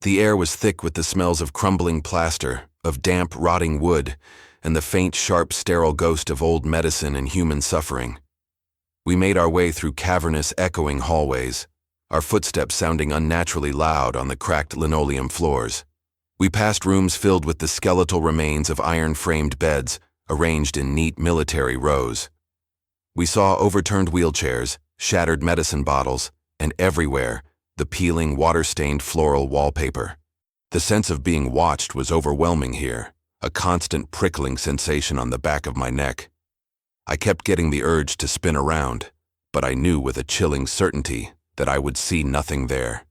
The air was thick with the smells of crumbling plaster, of damp, rotting wood, and the faint, sharp, sterile ghost of old medicine and human suffering. We made our way through cavernous, echoing hallways, our footsteps sounding unnaturally loud on the cracked linoleum floors. We passed rooms filled with the skeletal remains of iron-framed beds arranged in neat military rows. We saw overturned wheelchairs, shattered medicine bottles, and everywhere, the peeling, water-stained floral wallpaper. The sense of being watched was overwhelming here, a constant prickling sensation on the back of my neck. I kept getting the urge to spin around, but I knew with a chilling certainty that I would see nothing there.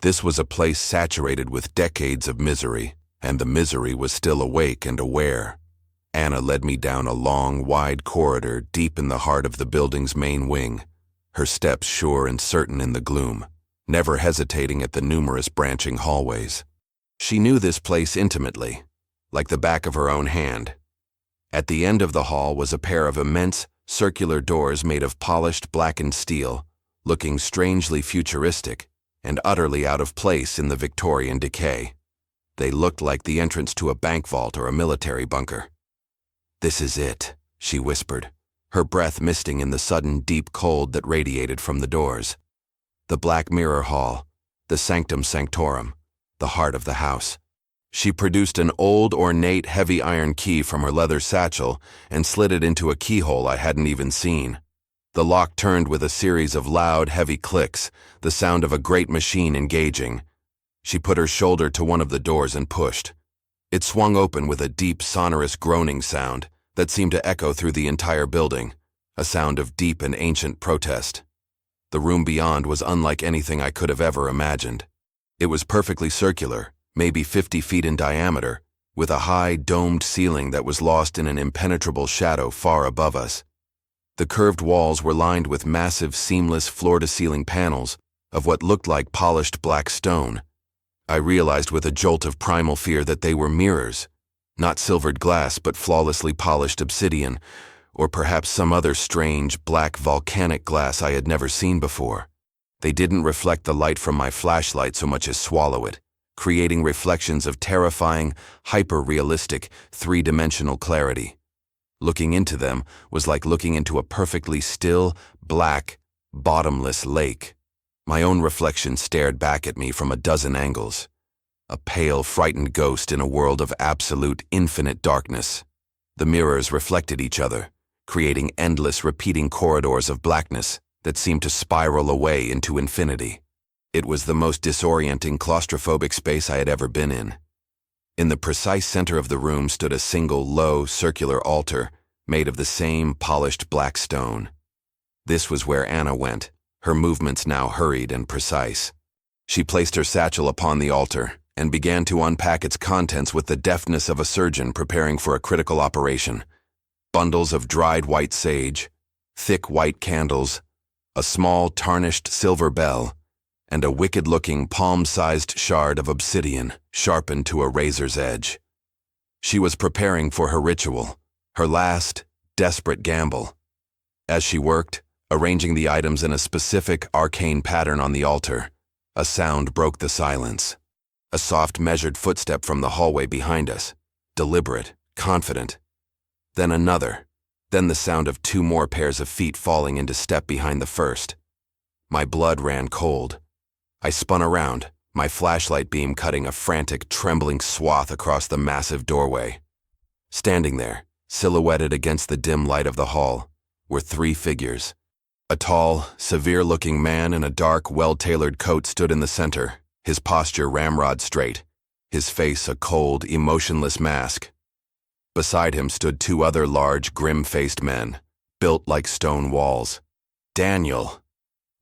This was a place saturated with decades of misery, and the misery was still awake and aware. Anna led me down a long, wide corridor deep in the heart of the building's main wing, her steps sure and certain in the gloom, never hesitating at the numerous branching hallways. She knew this place intimately, like the back of her own hand. At the end of the hall was a pair of immense, circular doors made of polished blackened steel, looking strangely futuristic and utterly out of place in the Victorian decay. They looked like the entrance to a bank vault or a military bunker. "This is it," she whispered, her breath misting in the sudden deep cold that radiated from the doors. The Black Mirror Hall, the sanctum sanctorum, the heart of the house. She produced an old, ornate, heavy iron key from her leather satchel and slid it into a keyhole I hadn't even seen. The lock turned with a series of loud, heavy clicks, the sound of a great machine engaging. She put her shoulder to one of the doors and pushed. It swung open with a deep, sonorous groaning sound that seemed to echo through the entire building, a sound of deep and ancient protest. The room beyond was unlike anything I could have ever imagined. It was perfectly circular, maybe 50 feet in diameter, with a high, domed ceiling that was lost in an impenetrable shadow far above us. The curved walls were lined with massive, seamless, floor-to-ceiling panels of what looked like polished black stone. I realized with a jolt of primal fear that they were mirrors, not silvered glass but flawlessly polished obsidian, or perhaps some other strange, black volcanic glass I had never seen before. They didn't reflect the light from my flashlight so much as swallow it, creating reflections of terrifying, hyper-realistic, three-dimensional clarity. Looking into them was like looking into a perfectly still, black, bottomless lake. My own reflection stared back at me from a dozen angles. A pale, frightened ghost in a world of absolute, infinite darkness. The mirrors reflected each other, creating endless, repeating corridors of blackness that seemed to spiral away into infinity. It was the most disorienting, claustrophobic space I had ever been in. In the precise center of the room stood a single, low, circular altar made of the same polished black stone. This was where Anna went, her movements now hurried and precise. She placed her satchel upon the altar and began to unpack its contents with the deftness of a surgeon preparing for a critical operation. Bundles of dried white sage, thick white candles, a small tarnished silver bell, and a wicked-looking palm-sized shard of obsidian sharpened to a razor's edge. She was preparing for her ritual, her last, desperate gamble. As she worked, arranging the items in a specific, arcane pattern on the altar, a sound broke the silence. A soft, measured footstep from the hallway behind us, deliberate, confident. Then another, then the sound of 2 more pairs of feet falling into step behind the first. My blood ran cold. I spun around, my flashlight beam cutting a frantic, trembling swath across the massive doorway. Standing there, silhouetted against the dim light of the hall, were 3 figures. A tall, severe-looking man in a dark, well-tailored coat stood in the center, his posture ramrod straight, his face a cold, emotionless mask. Beside him stood 2 other large, grim-faced men, built like stone walls. "Daniel,"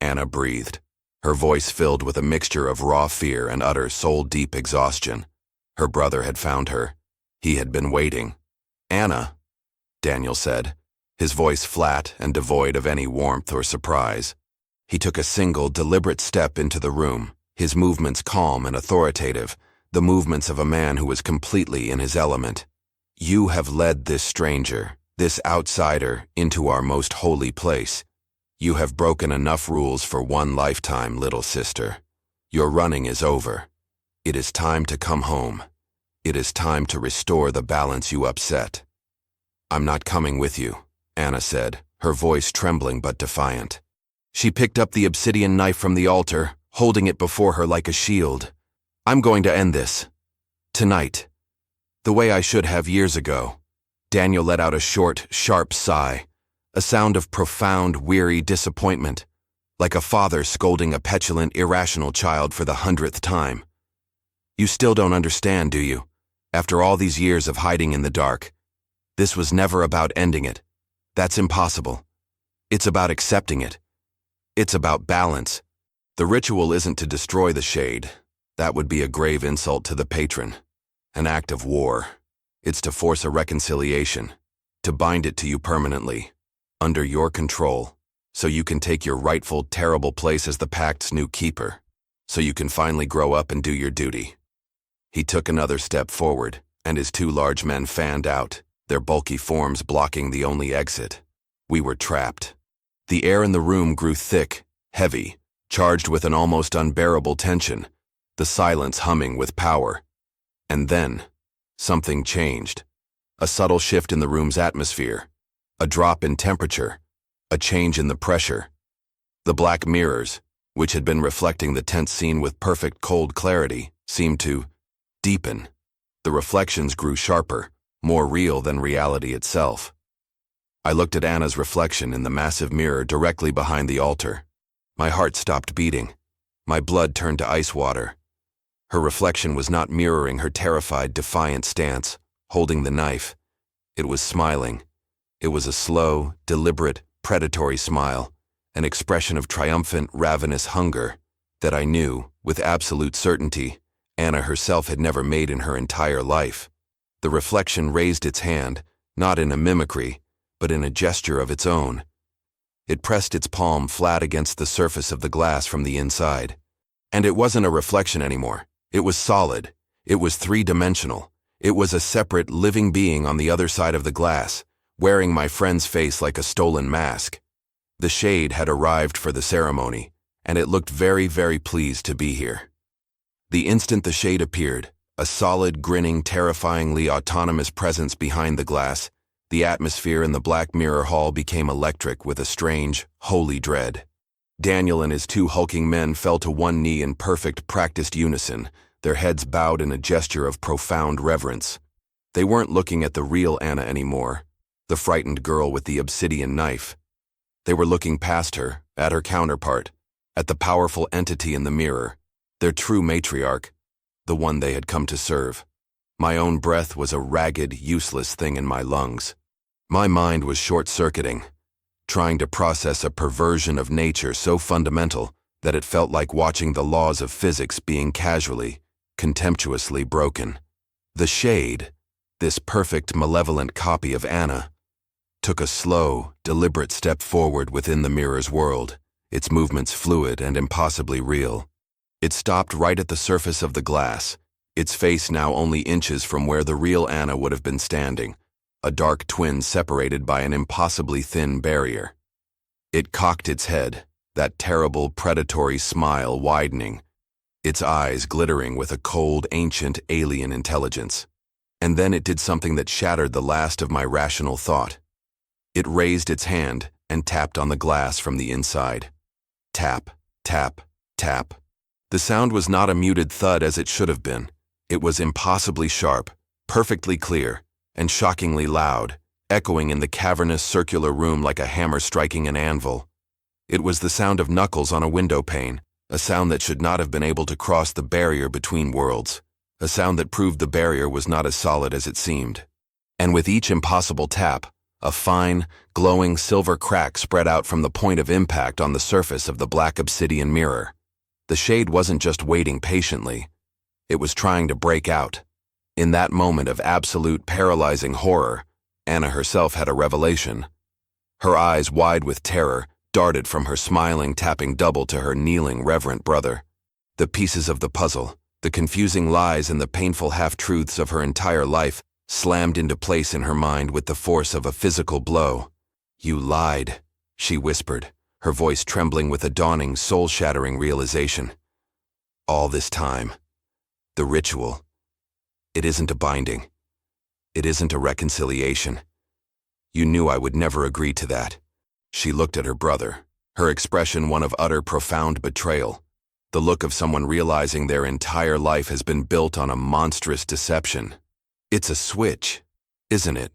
Anna breathed, her voice filled with a mixture of raw fear and utter soul-deep exhaustion. Her brother had found her. He had been waiting. "Anna," Daniel said, his voice flat and devoid of any warmth or surprise. He took a single, deliberate step into the room, his movements calm and authoritative, the movements of a man who was completely in his element. "You have led this stranger, this outsider, into our most holy place. You have broken enough rules for 1 lifetime, little sister. Your running is over. It is time to come home. It is time to restore the balance you upset." "I'm not coming with you," Anna said, her voice trembling but defiant. She picked up the obsidian knife from the altar, holding it before her like a shield. "I'm going to end this. Tonight. The way I should have years ago." Daniel let out a short, sharp sigh, a sound of profound, weary disappointment, like a father scolding a petulant, irrational child for the 100th time. "You still don't understand, do you? After all these years of hiding in the dark, this was never about ending it. That's impossible. It's about accepting it. It's about balance. The ritual isn't to destroy the shade. That would be a grave insult to the patron. An act of war. It's to force a reconciliation, to bind it to you permanently, under your control, so you can take your rightful, terrible place as the pact's new keeper, so you can finally grow up and do your duty. He took another step forward, and his two large men fanned out, their bulky forms blocking the only exit. We were trapped. The air in the room grew thick, heavy, charged with an almost unbearable tension, the silence humming with power. And then, something changed. A subtle shift in the room's atmosphere, a drop in temperature, a change in the pressure. The black mirrors, which had been reflecting the tense scene with perfect cold clarity, seemed to deepen. The reflections grew sharper, more real than reality itself. I looked at Anna's reflection in the massive mirror directly behind the altar. My heart stopped beating. My blood turned to ice water. Her reflection was not mirroring her terrified, defiant stance, holding the knife. It was smiling. It was a slow, deliberate, predatory smile, an expression of triumphant, ravenous hunger that I knew, with absolute certainty, Anna herself had never made in her entire life. The reflection raised its hand, not in a mimicry, but in a gesture of its own. It pressed its palm flat against the surface of the glass from the inside. And it wasn't a reflection anymore. It was solid. It was three-dimensional. It was a separate, living being on the other side of the glass, wearing my friend's face like a stolen mask. The shade had arrived for the ceremony, and it looked very, very pleased to be here. The instant the shade appeared, a solid, grinning, terrifyingly autonomous presence behind the glass, the atmosphere in the Black Mirror Hall became electric with a strange, holy dread. Daniel and his two hulking men fell to one knee in perfect, practiced unison, their heads bowed in a gesture of profound reverence. They weren't looking at the real Anna anymore, the frightened girl with the obsidian knife. They were looking past her, at her counterpart, at the powerful entity in the mirror, their true matriarch, the one they had come to serve. My own breath was a ragged, useless thing in my lungs. My mind was short-circuiting, trying to process a perversion of nature so fundamental that it felt like watching the laws of physics being casually, contemptuously broken. The shade, this perfect, malevolent copy of Anna, took a slow, deliberate step forward within the mirror's world, its movements fluid and impossibly real. It stopped right at the surface of the glass, its face now only inches from where the real Anna would have been standing, a dark twin separated by an impossibly thin barrier. It cocked its head, that terrible, predatory smile widening, its eyes glittering with a cold, ancient, alien intelligence. And then it did something that shattered the last of my rational thought. It raised its hand and tapped on the glass from the inside. Tap, tap, tap. The sound was not a muted thud as it should have been. It was impossibly sharp, perfectly clear, and shockingly loud, echoing in the cavernous circular room like a hammer striking an anvil. It was the sound of knuckles on a window pane, a sound that should not have been able to cross the barrier between worlds, a sound that proved the barrier was not as solid as it seemed. And with each impossible tap, a fine, glowing silver crack spread out from the point of impact on the surface of the black obsidian mirror. The shade wasn't just waiting patiently. It was trying to break out. In that moment of absolute paralyzing horror, Anna herself had a revelation. Her eyes, wide with terror, darted from her smiling, tapping double to her kneeling, reverent brother. The pieces of the puzzle, the confusing lies and the painful half-truths of her entire life slammed into place in her mind with the force of a physical blow. "You lied," she whispered, her voice trembling with a dawning, soul-shattering realization. "All this time. The ritual. It isn't a binding. It isn't a reconciliation. You knew I would never agree to that." She looked at her brother, her expression one of utter, profound betrayal, the look of someone realizing their entire life has been built on a monstrous deception. "It's a switch, isn't it?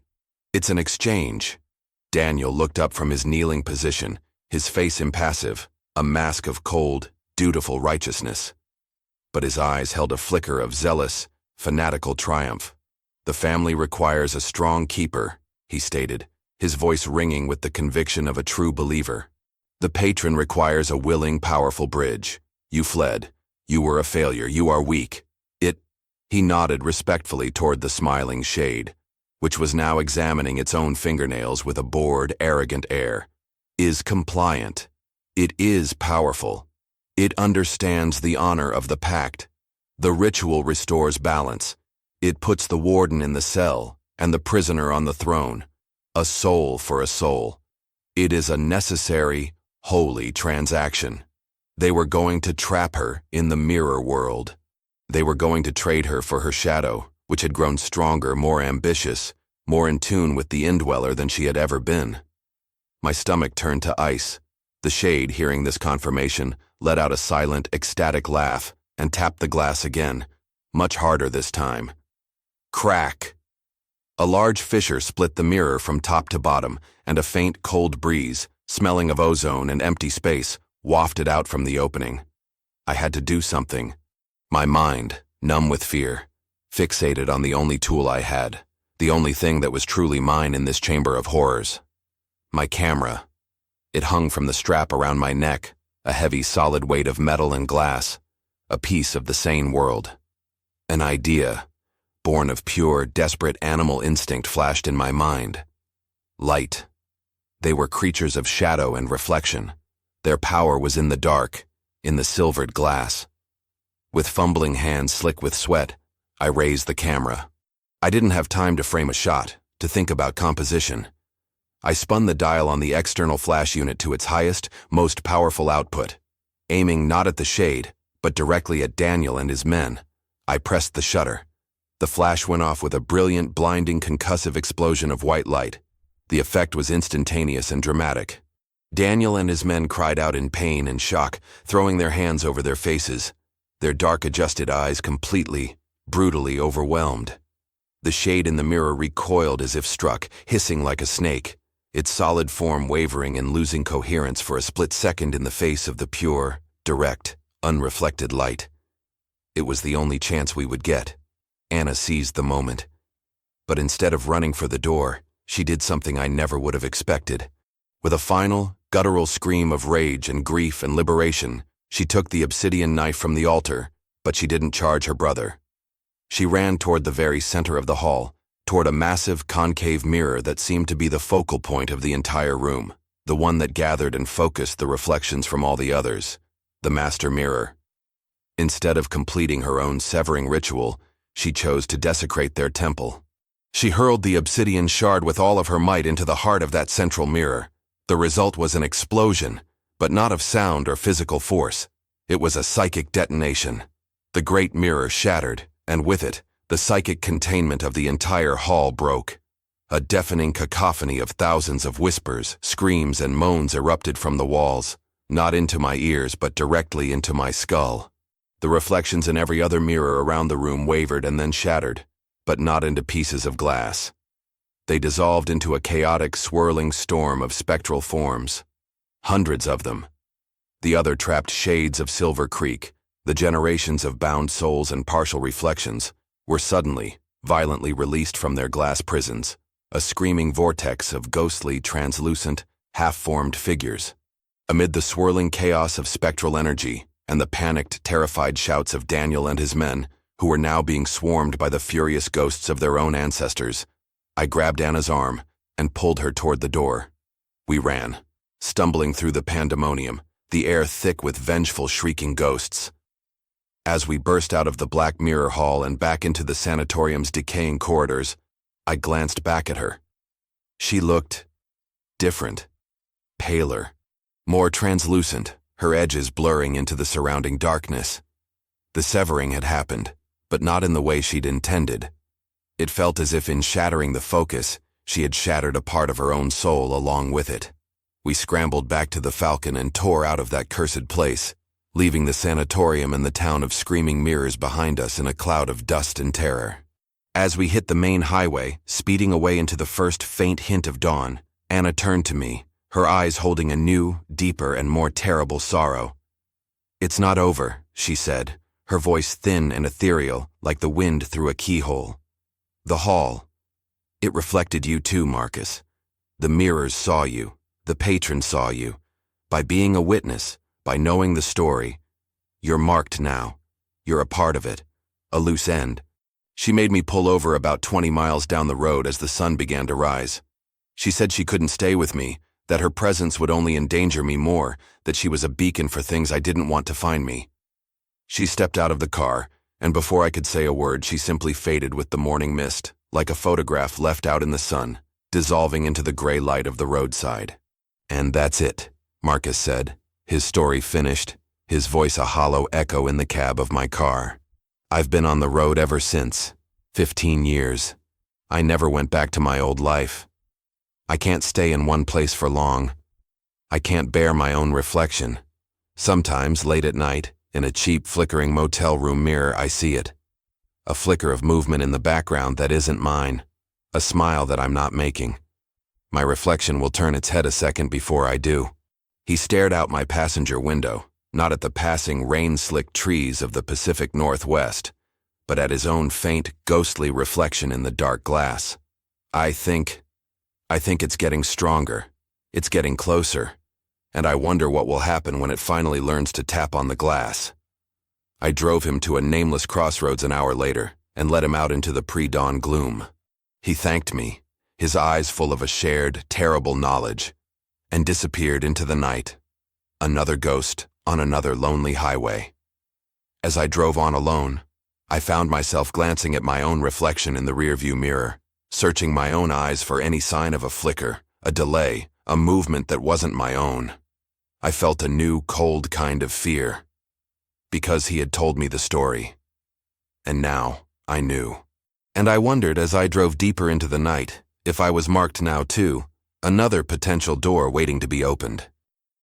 It's an exchange." Daniel looked up from his kneeling position, his face impassive, a mask of cold, dutiful righteousness. But his eyes held a flicker of zealous, fanatical triumph. "The family requires a strong keeper," he stated, his voice ringing with the conviction of a true believer. "The patron requires a willing, powerful bridge. You fled. You were a failure. You are weak. He nodded respectfully toward the smiling shade, which was now examining its own fingernails with a bored, arrogant air. Is compliant. It is powerful. It understands the honor of the pact. The ritual restores balance. It puts the warden in the cell and the prisoner on the throne. A soul for a soul. It is a necessary, holy transaction. They were going to trap her in the mirror world. They were going to trade her for her shadow, which had grown stronger, more ambitious, more in tune with the indweller than she had ever been. My stomach turned to ice. The shade, hearing this confirmation, let out a silent, ecstatic laugh and tapped the glass again, much harder this time. Crack! A large fissure split the mirror from top to bottom, and a faint, cold breeze, smelling of ozone and empty space, wafted out from the opening. I had to do something. My mind, numb with fear, fixated on the only tool I had, the only thing that was truly mine in this chamber of horrors. My camera. It hung from the strap around my neck, a heavy solid weight of metal and glass, a piece of the sane world. An idea, born of pure, desperate animal instinct, flashed in my mind. Light. They were creatures of shadow and reflection. Their power was in the dark, in the silvered glass. With fumbling hands slick with sweat, I raised the camera. I didn't have time to frame a shot, to think about composition. I spun the dial on the external flash unit to its highest, most powerful output. Aiming not at the shade, but directly at Daniel and his men, I pressed the shutter. The flash went off with a brilliant, blinding, concussive explosion of white light. The effect was instantaneous and dramatic. Daniel and his men cried out in pain and shock, throwing their hands over their faces, their dark adjusted eyes completely, brutally overwhelmed. The shade in the mirror recoiled as if struck, hissing like a snake, its solid form wavering and losing coherence for a split second in the face of the pure, direct, unreflected light. It was the only chance we would get. Anna seized the moment. But instead of running for the door, she did something I never would have expected. With a final, guttural scream of rage and grief and liberation, she took the obsidian knife from the altar, but she didn't charge her brother. She ran toward the very center of the hall, toward a massive concave mirror that seemed to be the focal point of the entire room, the one that gathered and focused the reflections from all the others, the master mirror. Instead of completing her own severing ritual, she chose to desecrate their temple. She hurled the obsidian shard with all of her might into the heart of that central mirror. The result was an explosion, but not of sound or physical force. It was a psychic detonation. The great mirror shattered, and with it, the psychic containment of the entire hall broke. A deafening cacophony of thousands of whispers, screams, and moans erupted from the walls, not into my ears but directly into my skull. The reflections in every other mirror around the room wavered and then shattered, but not into pieces of glass. They dissolved into a chaotic, swirling storm of spectral forms. Hundreds of them. The other trapped shades of Silver Creek, the generations of bound souls and partial reflections, were suddenly, violently released from their glass prisons, a screaming vortex of ghostly, translucent, half-formed figures. Amid the swirling chaos of spectral energy and the panicked, terrified shouts of Daniel and his men, who were now being swarmed by the furious ghosts of their own ancestors, I grabbed Anna's arm and pulled her toward the door. We ran, stumbling through the pandemonium, the air thick with vengeful, shrieking ghosts. As we burst out of the Black Mirror Hall and back into the sanatorium's decaying corridors, I glanced back at her. She looked different, paler, more translucent, her edges blurring into the surrounding darkness. The severing had happened, but not in the way she'd intended. It felt as if in shattering the focus, she had shattered a part of her own soul along with it. We scrambled back to the Falcon and tore out of that cursed place, leaving the sanatorium and the town of screaming mirrors behind us in a cloud of dust and terror. As we hit the main highway, speeding away into the first faint hint of dawn, Anna turned to me, her eyes holding a new, deeper, and more terrible sorrow. "It's not over," she said, her voice thin and ethereal, like the wind through a keyhole. "The hall. It reflected you too, Marcus. The mirrors saw you. The patron saw you. By being a witness, by knowing the story, You're marked now. You're a part of it. A loose end. She made me pull over about 20 miles down the road as the sun began to rise. She said she couldn't stay with me, that her presence would only endanger me more, that she was a beacon for things I didn't want to find me. She stepped out of the car, and before I could say a word, she simply faded with the morning mist, like a photograph left out in the sun, dissolving into the gray light of the roadside. And that's it, Marcus said, his story finished, his voice a hollow echo in the cab of my car. I've been on the road ever since, 15 years. I never went back to my old life. I can't stay in one place for long. I can't bear my own reflection. Sometimes, late at night, in a cheap, flickering motel room mirror, I see it. A flicker of movement in the background that isn't mine. A smile that I'm not making. My reflection will turn its head a second before I do. He stared out my passenger window, not at the passing rain-slicked trees of the Pacific Northwest, but at his own faint, ghostly reflection in the dark glass. I think it's getting stronger. It's getting closer. And I wonder what will happen when it finally learns to tap on the glass. I drove him to a nameless crossroads an hour later and let him out into the pre-dawn gloom. He thanked me, his eyes full of a shared, terrible knowledge, and disappeared into the night. Another ghost on another lonely highway. As I drove on alone, I found myself glancing at my own reflection in the rearview mirror, searching my own eyes for any sign of a flicker, a delay, a movement that wasn't my own. I felt a new, cold kind of fear, because he had told me the story. And now, I knew. And I wondered as I drove deeper into the night, if I was marked now too, another potential door waiting to be opened.